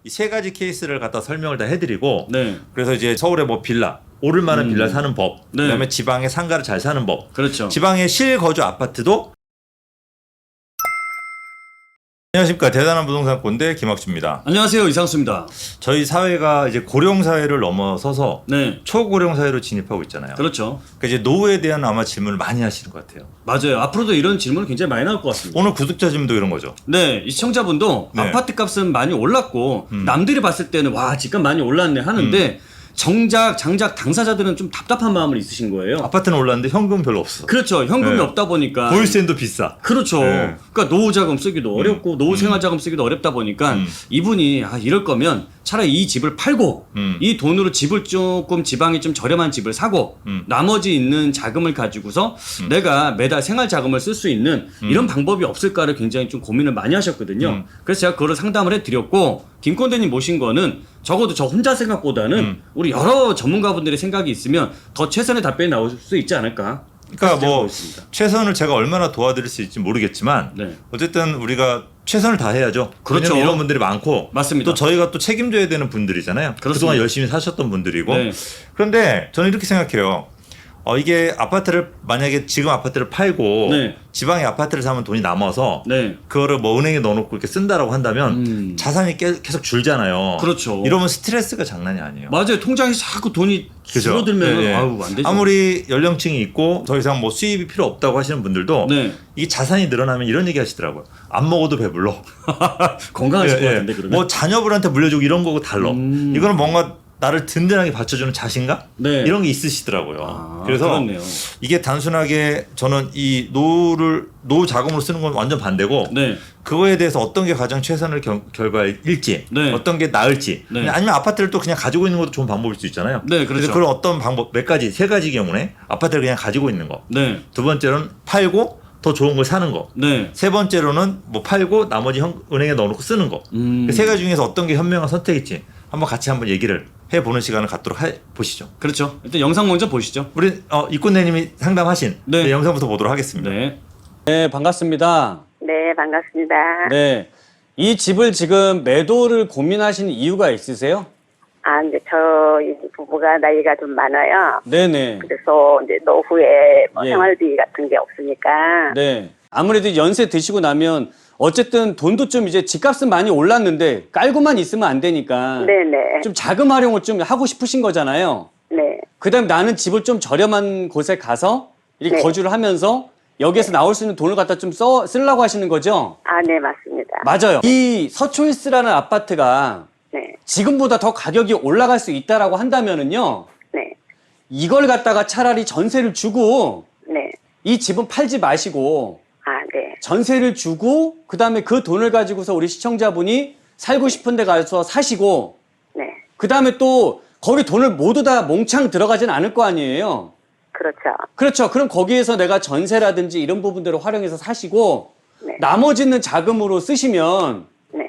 이 세 가지 케이스를 갖다 설명을 다 해드리고 네. 그래서 이제 서울에 뭐 빌라 오를 만한 빌라 사는 법, 네. 그다음에 지방에 상가를 잘 사는 법, 그렇죠. 지방의 실거주 아파트도. 안녕하십니까, 대단한 부동산 꼰대 김학주입니다. 안녕하세요, 이상수입니다. 저희 사회가 이제 고령 사회를 넘어서서 네. 초고령 사회로 진입하고 있잖아요. 그렇죠. 그러니까 이제 노후에 대한 아마 질문을 많이 하시는 것 같아요. 맞아요. 앞으로도 이런 질문이 굉장히 많이 나올 것 같습니다. 오늘 구독자 질문도 이런 거죠. 네, 이 시청자분도 네. 아파트 값은 많이 올랐고 남들이 봤을 때는 와 집값 많이 올랐네 하는데 장작 당사자들은 좀 답답한 마음을 있으신 거예요. 아파트는 올랐는데 현금 별로 없어. 그렇죠. 현금이 네. 없다 보니까 보유세도 비싸. 그렇죠. 네. 그러니까 노후 자금 쓰기도 어렵고 노후 생활 자금 쓰기도 어렵다 보니까 이분이 이럴 거면 차라리 이 집을 팔고 이 돈으로 집을 조금 지방에 좀 저렴한 집을 사고 나머지 있는 자금을 가지고서 내가 매달 생활 자금을 쓸 수 있는 이런 방법이 없을까를 굉장히 좀 고민을 많이 하셨거든요. 그래서 제가 그거를 상담을 해드렸고 김꼰대님 모신 거는 적어도 저 혼자 생각보다는 우리 여러 전문가분들의 생각이 있으면 더 최선의 답변이 나올 수 있지 않을까. 그러니까 뭐 있습니다. 최선을 제가 얼마나 도와드릴 수 있을지 모르겠지만 네. 어쨌든 우리가 최선을 다해야죠. 그렇죠. 왜냐면 이런 분들이 많고 맞습니다. 또 저희가 또 책임져야 되는 분들이잖아요. 그렇습니다. 그동안 열심히 사셨던 분들이고. 네. 그런데 저는 이렇게 생각해요. 이게 아파트를 만약에 지금 아파트를 팔고 네. 지방에 아파트를 사면 돈이 남아서 네. 그거를 뭐 은행에 넣어놓고 이렇게 쓴다라고 한다면 자산이 계속 줄잖아요. 그렇죠. 이러면 스트레스가 장난이 아니에요. 맞아요. 통장에 자꾸 돈이 그죠? 줄어들면 네, 네. 아우 안 되죠. 아무리 연령층이 있고 더 이상 뭐 수입이 필요 없다고 하시는 분들도 네. 이게 자산이 늘어나면 이런 얘기 하시더라고요. 안 먹어도 배불러. 건강하실 예, 것 예. 같은데 그러면. 뭐 자녀분한테 물려주고 이런 거고 달라. 이거는 뭔가 나를 든든하게 받쳐주는 자신감? 네. 이런 게 있으시더라고요. 그래서 그렇네요. 이게 단순하게 저는 이 노후 자금으로 쓰는 건 완전 반대고 네. 그거에 대해서 어떤 게 가장 최선의 결과일지 네. 어떤 게 나을지 네. 아니면 아파트를 또 그냥 가지고 있는 것도 좋은 방법일 수 있잖아요. 네, 그렇죠. 그래서 그런 어떤 방법 몇 가지 세 가지 경우에 아파트를 그냥 가지고 있는 거. 네. 두 번째로는 팔고 더 좋은 걸 사는 거. 네. 세 번째로는 뭐 팔고 나머지 은행에 넣어놓고 쓰는 거. 그 세 가지 중에서 어떤 게 현명한 선택일지 한번 같이 한번 얘기를 해보는 시간을 갖도록 보시죠. 그렇죠. 일단 영상 먼저 보시죠. 우리 이꾼내님이 상담하신 네. 영상부터 보도록 하겠습니다. 네. 네, 반갑습니다. 네, 반갑습니다. 네. 이 집을 지금 매도를 고민하시는 이유가 있으세요? 이제 저희 부부가 나이가 좀 많아요. 네네. 그래서 이제 노후에 뭐 예. 생활비 같은 게 없으니까. 네. 아무래도 연세 드시고 나면 어쨌든 돈도 좀 이제 집값은 많이 올랐는데 깔고만 있으면 안 되니까 네네. 좀 자금 활용을 좀 하고 싶으신 거잖아요. 네. 그다음에 나는 집을 좀 저렴한 곳에 가서 이렇게 네. 거주를 하면서 여기에서 나올 수 있는 돈을 갖다 좀 쓰려고 하시는 거죠? 네, 맞습니다. 맞아요. 이 서초힐스라는 아파트가 네. 지금보다 더 가격이 올라갈 수 있다라고 한다면은요. 네. 이걸 갖다가 차라리 전세를 주고 네. 이 집은 팔지 마시고 네. 전세를 주고 그다음에 그 돈을 가지고서 우리 시청자분이 살고 싶은 데 가서 사시고 네. 그다음에 또 거기 돈을 모두 다 몽창 들어가진 않을 거 아니에요. 그렇죠. 그렇죠. 그럼 거기에서 내가 전세라든지 이런 부분들을 활용해서 사시고 네. 나머지는 자금으로 쓰시면 네.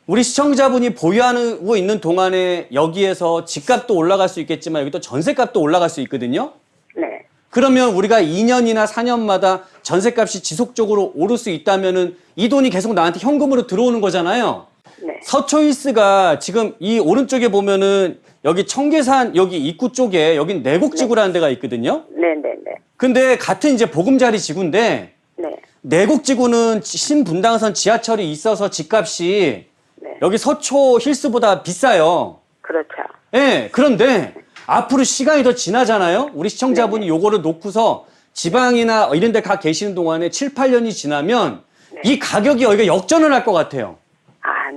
우리 시청자분이 보유하고 있는 동안에 여기에서 집값도 올라갈 수 있겠지만 여기 또 전세값도 올라갈 수 있거든요. 네. 그러면 우리가 2년이나 4년마다 전세값이 지속적으로 오를 수 있다면은 이 돈이 계속 나한테 현금으로 들어오는 거잖아요. 네. 서초힐스가 지금 이 오른쪽에 보면은 여기 청계산 여기 입구 쪽에 여긴 내곡지구라는 데가 있거든요. 네네네. 근데 같은 이제 보금자리 지구인데 네. 내곡지구는 신분당선 지하철이 있어서 집값이 네. 여기 서초힐스보다 비싸요. 그렇죠. 예, 그런데 앞으로 시간이 더 지나잖아요. 우리 시청자분이 요거를 놓고서 지방이나 이런 데 가 계시는 동안에 7, 8년이 지나면 이 가격이 여기가 역전을 할 것 같아요.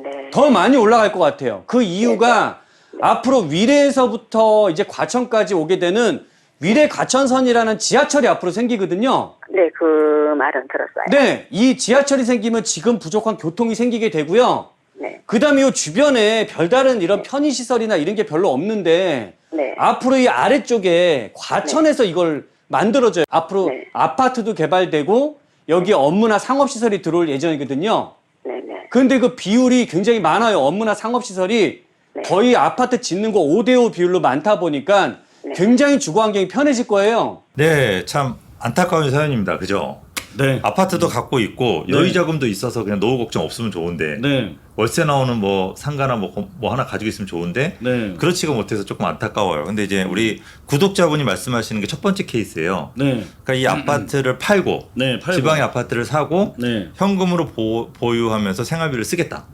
네. 더 많이 올라갈 것 같아요. 그 이유가 앞으로 위례에서부터 이제 과천까지 오게 되는 위례 과천선이라는 지하철이 앞으로 생기거든요. 네, 그 말은 들었어요. 네, 이 지하철이 생기면 지금 부족한 교통이 생기게 되고요. 네. 그 다음에 이 주변에 별다른 이런 편의시설이나 이런 게 별로 없는데 네. 앞으로 이 아래쪽에 과천에서 이걸 만들어줘요. 앞으로 네. 아파트도 개발되고 여기 업무나 상업시설이 들어올 예정이거든요. 네네. 근데 그 비율이 굉장히 많아요. 업무나 상업시설이 네. 거의 아파트 짓는 거 5대5 비율로 많다 보니까 굉장히 주거 환경이 편해질 거예요. 네, 참 안타까운 사연입니다. 그죠? 네. 아파트도 갖고 있고 네. 여유 자금도 있어서 그냥 노후 걱정 없으면 좋은데 네. 월세 나오는 뭐 상가나 뭐 하나 가지고 있으면 좋은데 네. 그렇지가 못해서 조금 안타까워요. 근데 이제 우리 구독자분이 말씀하시는 게 첫 번째 케이스예요. 네. 그러니까 이 아파트를 팔고 네. 팔고. 지방의 아파트를 사고 네. 현금으로 보유하면서 생활비를 쓰겠다.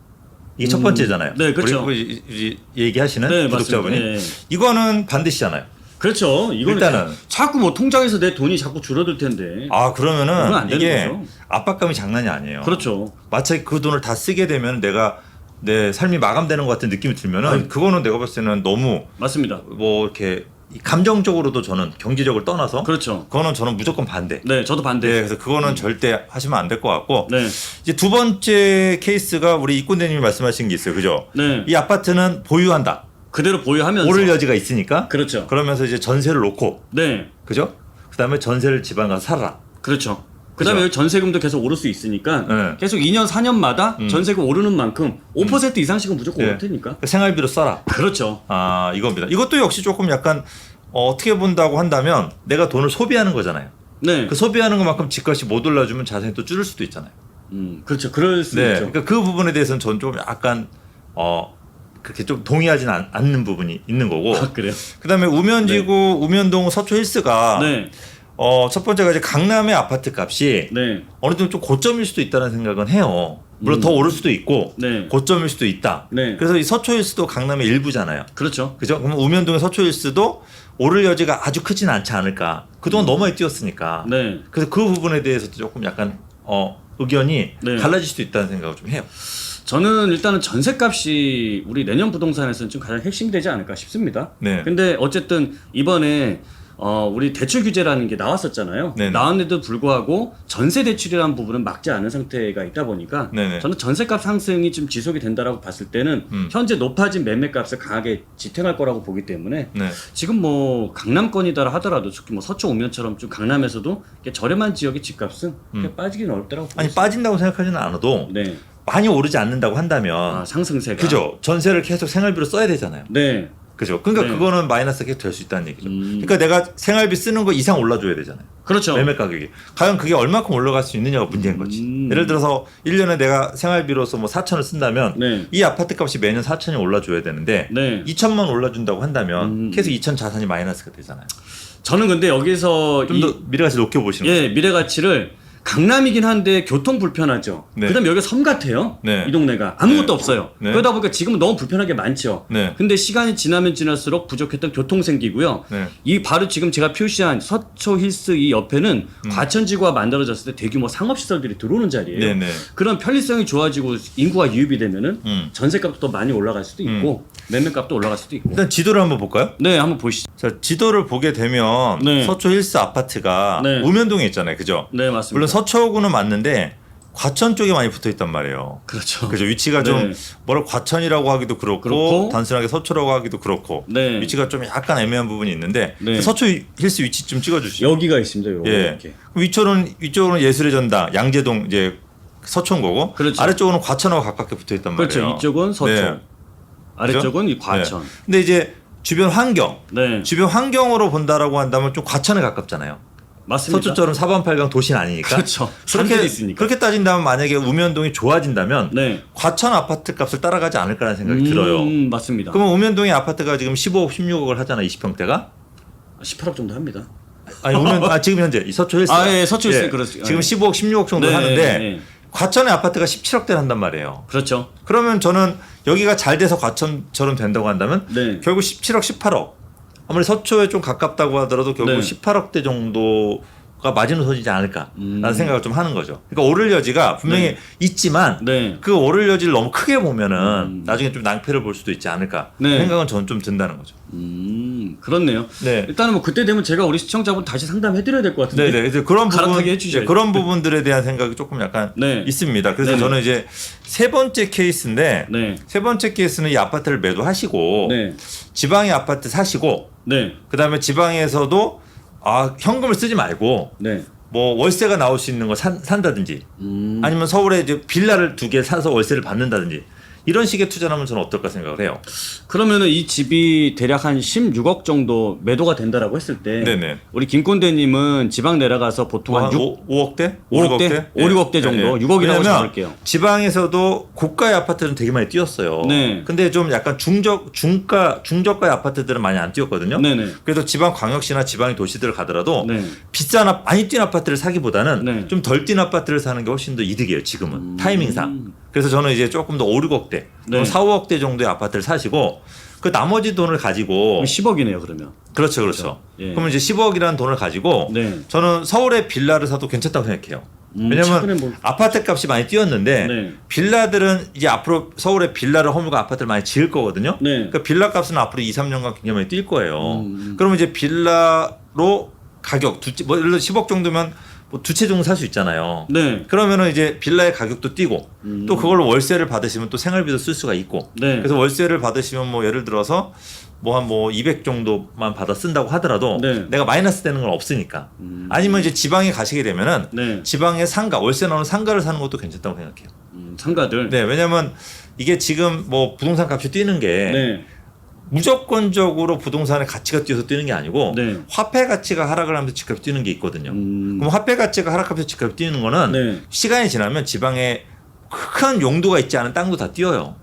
이게 첫 번째잖아요. 네, 그렇죠. 우리 얘기하시는 네, 구독자분이 맞습니다. 네. 이거는 반드시잖아요. 그렇죠. 이거는 일단은. 자꾸 뭐 통장에서 내 돈이 자꾸 줄어들 텐데. 아 그건 그러면은 안 되는 이게 거죠. 압박감이 장난이 아니에요. 그렇죠. 마치 그 돈을 다 쓰게 되면 내가 내 삶이 마감되는 것 같은 느낌이 들면은 그거는 내가 봤을 때는 너무 맞습니다. 뭐 이렇게 감정적으로도 저는 경제적을 떠나서 그렇죠. 그거는 저는 무조건 반대. 네, 저도 반대. 네, 그래서 그거는 절대 하시면 안 될 것 같고 네. 이제 두 번째 케이스가 우리 이꾼대님이 말씀하신 게 있어요, 그죠? 네. 이 아파트는 보유한다. 그대로 보유하면서. 오를 여지가 있으니까. 그렇죠. 그러면서 이제 전세를 놓고, 네. 그죠? 그다음에 전세를 지방 가서 살아라. 그렇죠. 그다음에 그죠? 여기 전세금도 계속 오를 수 있으니까 네. 계속 2년 4년마다 전세금 오르는 만큼 5% 이상씩은 무조건 네. 오를 테니까. 그러니까 생활비로 써라. 그렇죠. 아 이겁니다. 이것도 역시 조금 약간 어떻게 본다고 한다면 내가 돈을 소비하는 거잖아요. 네. 그 소비하는 것만큼 집값이 못 올라주면 자산이 또 줄을 수도 있잖아요. 그렇죠. 그럴 수 네, 있죠. 그러니까 그 부분에 대해서는 전 좀 약간 그렇게 좀 동의하지는 않는 부분이 있는 거고. 아, 그래요? 그다음에 우면지구 우면동 서초 힐스가 네. 첫 번째가 이제 강남의 아파트 값이 네. 어느 정도 좀 고점일 수도 있다는 생각은 해요. 물론 더 오를 수도 있고 네. 고점일 수도 있다. 네. 그래서 이 서초 힐스도 강남의 일부잖아요. 그렇죠. 그죠? 그러면 우면동의 서초 힐스도 오를 여지가 아주 크진 않지 않을까. 그동안 너무 많이 뛰었으니까. 네. 그래서 그 부분에 대해서도 조금 약간 의견이 네. 갈라질 수도 있다는 생각을 좀 해요. 저는 일단은 전세값이 우리 내년 부동산에서는 좀 가장 핵심이 되지 않을까 싶습니다. 네. 근데 어쨌든 이번에 우리 대출 규제라는 게 나왔었잖아요. 네네. 나왔는데도 불구하고 전세 대출이라는 부분은 막지 않은 상태가 있다 보니까 네네. 저는 전세값 상승이 좀 지속이 된다라고 봤을 때는 현재 높아진 매매값을 강하게 지탱할 거라고 보기 때문에 네. 지금 뭐 강남권이다 하더라도 특히 뭐 서초 오면처럼 좀 강남에서도 이렇게 저렴한 지역의 집값은 그렇게 빠지기는 어렵더라고. 아니 빠진다고 생각하지는 않아도 네. 많이 오르지 않는다고 한다면 아, 상승세가. 그죠? 전세를 계속 생활비로 써야 되잖아요. 네. 그죠? 그러니까 네. 그거는 마이너스가 계속 될 수 있다는 얘기죠. 그러니까 내가 생활비 쓰는 거 이상 올라줘야 되잖아요. 그렇죠. 매매 가격이. 과연 그게 얼마큼 올라갈 수 있느냐가 문제인 거지. 예를 들어서 1년에 내가 생활비로서 뭐 4천을 쓴다면 네. 이 아파트 값이 매년 4천이 올라줘야 되는데 네. 2천만 올라준다고 한다면 계속 2천 자산이 마이너스가 되잖아요. 저는 근데 여기서 좀 더 미래가치 높게 보시는 거예요. 예, 미래 가치를 강남이긴 한데 교통 불편하죠. 네. 그다음에 여기가 섬 같아요. 네. 이 동네가 아무것도 네. 없어요. 네. 그러다 보니까 지금은 너무 불편하게 많죠. 네. 근데 시간이 지나면 지날수록 부족했던 교통 생기고요. 네. 이 바로 지금 제가 표시한 서초 힐스 이 옆에는 과천지구가 만들어졌을 때 대규모 상업시설들이 들어오는 자리예요. 네, 네. 그런 편리성이 좋아지고 인구가 유입이 되면은 전세값도 더 많이 올라갈 수도 있고 매매값도 올라갈 수도 있고. 일단 지도를 한번 볼까요? 네, 한번 보시죠. 자, 지도를 보게 되면 네. 서초 힐스 아파트가 네. 우면동에 있잖아요. 그죠? 네, 맞습니다. 물론 서초구는 맞는데 과천 쪽에 많이 붙어 있단 말이에요. 그렇죠. 그죠? 위치가 좀 네. 뭐라 과천이라고 하기도 그렇고. 단순하게 서초라고 하기도 그렇고 네. 위치가 좀 약간 애매한 부분이 있는데 네. 서초 힐스 위치 좀 찍어주시죠. 여기가 있습니다. 요거 예. 이렇게. 위쪽으로는 예술의 전당 양재동 이제 서초인 거고 그렇죠. 아래쪽으는 과천하고 가깝게 붙어 있단 말이에요. 그렇죠. 이쪽은 서초, 네. 아래쪽은 이 그죠? 과천. 네. 근데 이제 주변 환경, 네, 주변 환경으로 본다라고 한다면 좀 과천에 가깝잖아요. 맞습니다. 서초처럼 사방팔강 도시는 아니니까. 그렇죠. 산들이 있으니까. 그렇게 따진다면 만약에 우면동이 좋아진다면 네, 과천 아파트 값을 따라가지 않을까라는 생각이 들어요. 맞습니다. 그러면 우면동의 아파트가 지금 15억, 16억을 하잖아, 20평대가. 18억 정도 합니다. 아니 지금 현재 이 서초 힐스. 예, 서초 힐스 그렇죠. 지금 예. 15억, 16억 정도 네, 하는데 네. 과천의 아파트가 17억대를 한단 말이에요. 그렇죠. 그러면 저는 여기가 잘 돼서 과천처럼 된다고 한다면 네. 결국 17억, 18억. 아무리 서초에 좀 가깝다고 하더라도 결국 네. 18억대 정도가 마지노선이지 않을까라는 생각을 좀 하는 거죠. 그러니까 오를 여지가 분명히 네. 있지만 네. 그 오를 여지를 너무 크게 보면은 나중에 좀 낭패를 볼 수도 있지 않을까 네. 생각은 저는 좀 든다는 거죠. 그렇네요. 네. 일단은 뭐 그때 되면 제가 우리 시청자분 다시 상담해드려야 될 것 같은데. 네네. 이제 그런 부분, 갈아타게 해주셔야 네, 그런 부분들에 대한 생각이 조금 약간 네. 있습니다. 그래서 네네. 저는 이제 세 번째 케이스인데 네. 세 번째 케이스는 이 아파트를 매도하시고 네. 지방의 아파트 사시고 네. 그다음에 지방에서도 현금을 쓰지 말고 네. 뭐 월세가 나올 수 있는 거 산다든지 아니면 서울에 이제 빌라를 2개 사서 월세를 받는다든지 이런 식의 투자를 하면 저는 어떨까 생각을 해요. 그러면은 이 집이 대략 한 16억 정도 매도가 된다라고 했을 때 네네. 우리 김꼰대님은 지방 내려가서 보통 한 5억대? 5억대? 5, 6억대 정도? 6억이라고 잡을게요. 지방에서도 고가의 아파트는 되게 많이 뛰었어요. 네. 근데 좀 약간 중저가의 아파트들은 많이 안 뛰었거든요. 네네. 그래서 지방 광역시나 지방의 도시들을 가더라도 네. 많이 뛴 아파트를 사기보다는 네. 좀 덜 뛴 아파트를 사는 게 훨씬 더 이득이에요. 지금은 타이밍상. 그래서 저는 이제 조금 더 5, 6억대, 네. 4, 5억대 정도의 아파트를 사시고 그 나머지 돈을 가지고 10억이네요, 그러면. 그렇죠. 예. 그러면 이제 10억이라는 돈을 가지고 네. 저는 서울에 빌라를 사도 괜찮다고 생각해요. 최근에 왜냐면 뭐- 아파트 값이 많이 뛰었는데 네. 빌라들은 이제 앞으로 서울에 빌라를 허물고 아파트를 많이 지을 거거든요. 네. 그러니까 빌라 값은 앞으로 2, 3년간 굉장히 많이 뛸 거예요. 그러면 이제 빌라로 가격 예를 들어 10억 정도면 뭐 두 채 정도 살 수 있잖아요. 네. 그러면은 이제 빌라의 가격도 뛰고 또 그걸로 월세를 받으시면 또 생활비도 쓸 수가 있고 네. 그래서 월세를 받으시면 뭐 예를 들어서 뭐 한 200 정도만 받아 쓴다고 하더라도 네. 내가 마이너스 되는 건 없으니까 아니면 이제 지방에 가시게 되면은 네. 지방의 상가 월세 나오는 상가를 사는 것도 괜찮다고 생각해요. 상가들. 네, 왜냐면 이게 지금 뭐 부동산 값이 뛰는 게 네. 무조건적으로 부동산의 가치가 뛰어서 뛰는 게 아니고 네. 화폐 가치가 하락을 하면서 집값이 뛰는 게 있거든요. 그럼 화폐 가치가 하락하면서 집값이 뛰는 거는 네. 시간이 지나면 지방에 큰 용도가 있지 않은 땅도 다 뛰어요.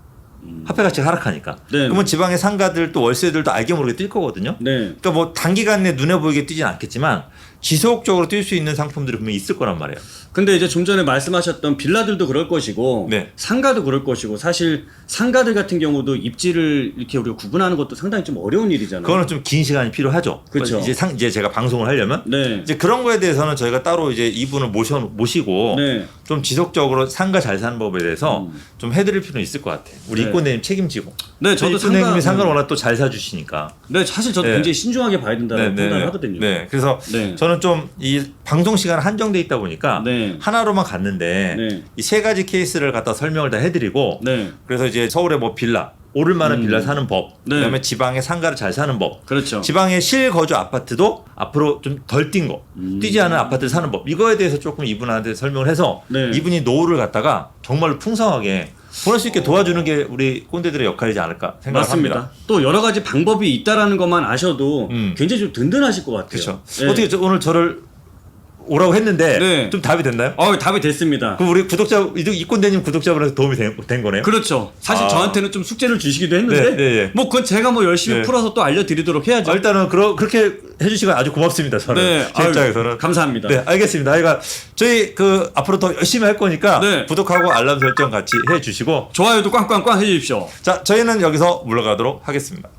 화폐 가치가 하락하니까. 네. 그러면 지방의 상가들 또 월세들도 알게 모르게 뛸 거거든요. 네. 그러니까 뭐 단기간 내 눈에 보이게 뛰진 않겠지만 지속적으로 뛸 수 있는 상품들이 분명히 있을 거란 말이에요. 근데 이제 좀 전에 말씀하셨던 빌라들도 그럴 것이고 네. 상가도 그럴 것이고 사실 상가들 같은 경우도 입지를 이렇게 우리가 구분하는 것도 상당히 좀 어려운 일이잖아요. 그거는 좀 긴 시간이 필요하죠. 그렇죠. 이제 제가 방송을 하려면 네. 이제 그런 거에 대해서는 저희가 따로 이제 이분을 모시고 네. 좀 지속적으로 상가 잘 사는 법에 대해서 좀 해드릴 필요는 있을 것 같아요. 우리 네. 이권대님 책임지고. 네, 저도 이권대님이 상가를 워낙 또 잘 사주시니까. 네, 사실 저도 네. 굉장히 신중하게 봐야 된다고 판단을 하거든요. 네, 그래서 네. 저는 좀 이 방송 시간 한정돼 있다 보니까 네. 하나로만 갔는데 네. 이 세 가지 케이스를 갖다 설명을 다 해드리고 네. 그래서 이제 서울에 뭐 빌라 오를 만한 빌라 사는 법, 네. 그다음에 지방의 상가를 잘 사는 법, 그렇죠. 지방의 실거주 아파트도 앞으로 좀 덜 뛴 거, 뛰지 않은 아파트를 사는 법 이거에 대해서 조금 이분한테 설명을 해서 네. 이분이 노후를 갖다가 정말로 풍성하게 보낼 수 있게 도와주는 게 우리 꼰대들의 역할이지 않을까 생각합니다. 맞습니다. 또 여러 가지 방법이 있다라는 것만 아셔도 굉장히 좀 든든하실 것 같아요. 그렇죠. 네. 어떻게 오늘 저를 오라고 했는데 네. 좀 답이 됐나요? 답이 됐습니다. 그럼 우리 이꼰대님 구독자분한테 도움이 된 거네요. 그렇죠. 사실 아. 저한테는 좀 숙제를 주시기도 했는데 네, 네, 네. 뭐 그건 제가 뭐 열심히 네. 풀어서 또 알려드리도록 해야죠. 일단은 그렇게 해주시고 아주 고맙습니다. 저는 네, 제 아유, 입장에서는 감사합니다. 네, 알겠습니다. 그러니까 저희 앞으로 더 열심히 할 거니까 네. 구독하고 알람 설정 같이 해주시고 좋아요도 꽝꽝꽝 해주십시오. 자 저희는 여기서 물러가도록 하겠습니다.